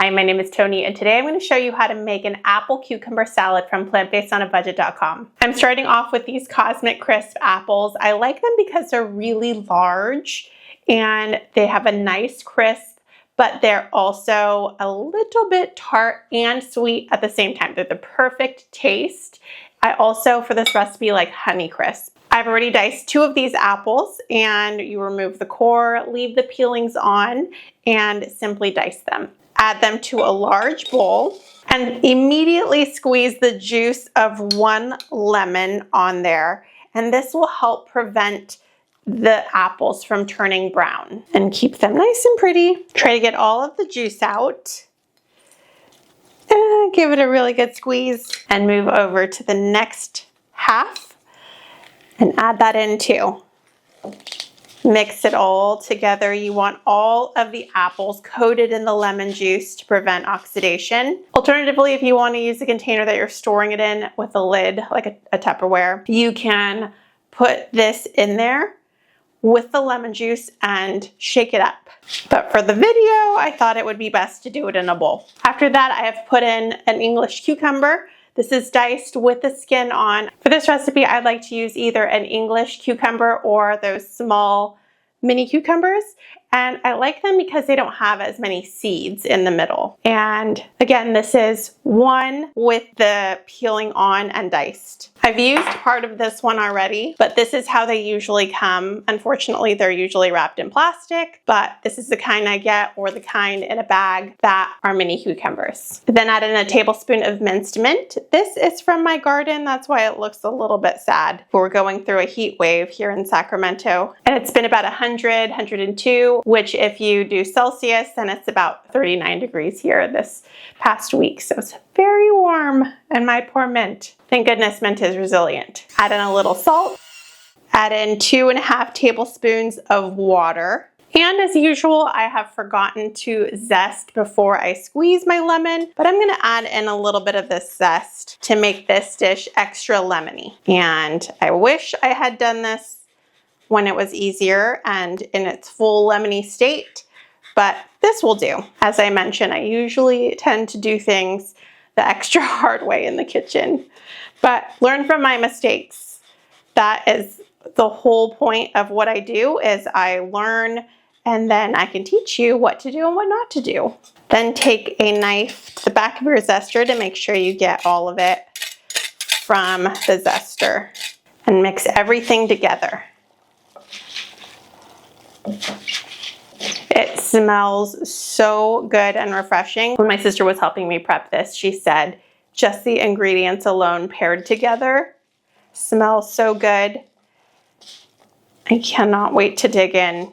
Hi, my name is Tony, and today I'm going to show you how to make an apple cucumber salad from plantbasedonabudget.com. I'm starting off with these Cosmic Crisp apples. I like them because they're really large and they have a nice crisp, but they're also a little bit tart and sweet at the same time. They're the perfect taste. I also, for this recipe, like Honey Crisp. I've already diced 2 of these apples, and you remove the core, leave the peelings on, and simply dice them. Add them to a large bowl and immediately squeeze the juice of 1 lemon on there. And this will help prevent the apples from turning brown and keep them nice and pretty. Try to get all of the juice out. Give it a really good squeeze and move over to the next half and add that in too. Mix it all together. You want all of the apples coated in the lemon juice to prevent oxidation. Alternatively, if you want to use a container that you're storing it in with a lid, like a Tupperware, you can put this in there with the lemon juice and shake it up. But for the video, I thought it would be best to do it in a bowl. After that, I have put in an English cucumber. This is diced with the skin on. For this recipe, I'd like to use either an English cucumber or those small mini cucumbers. And I like them because they don't have as many seeds in the middle. And again, this is one with the peeling on and diced. I've used part of this one already, but this is how they usually come. Unfortunately, they're usually wrapped in plastic, but this is the kind I get, or the kind in a bag that are mini cucumbers. Then add in a tablespoon of minced mint. This is from my garden. That's why it looks a little bit sad. We're going through a heat wave here in Sacramento, and it's been about 100, 102, which if you do Celsius, then it's about 39 degrees here this past week. So it's very warm, and my poor mint. Thank goodness mint is resilient. Add in a little salt. Add in 2.5 tablespoons of water. And as usual, I have forgotten to zest before I squeeze my lemon, but I'm gonna add in a little bit of this zest to make this dish extra lemony. And I wish I had done this when it was easier and in its full lemony state, but this will do. As I mentioned, I usually tend to do things the extra hard way in the kitchen, but learn from my mistakes. That is the whole point of what I do, is I learn and then I can teach you what to do and what not to do. Then take a knife to the back of your zester to make sure you get all of it from the zester and mix everything together. It smells so good and refreshing. When my sister was helping me prep this, she said just the ingredients alone paired together smells so good. I cannot wait to dig in.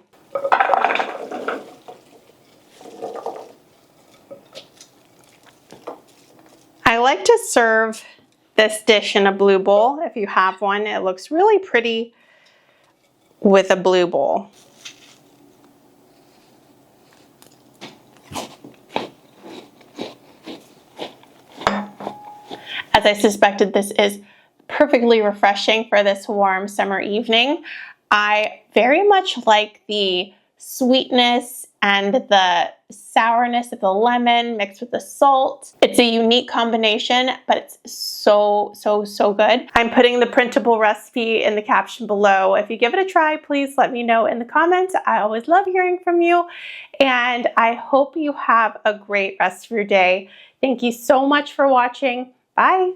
I like to serve this dish in a blue bowl. If you have one, it looks really pretty with a blue bowl. As I suspected, this is perfectly refreshing for this warm summer evening. I very much like the sweetness and the sourness of the lemon mixed with the salt. It's a unique combination, but it's so good. I'm putting the printable recipe in the caption below. If you give it a try, please let me know in the comments. I always love hearing from you, and I hope you have a great rest of your day. Thank you so much for watching. Bye.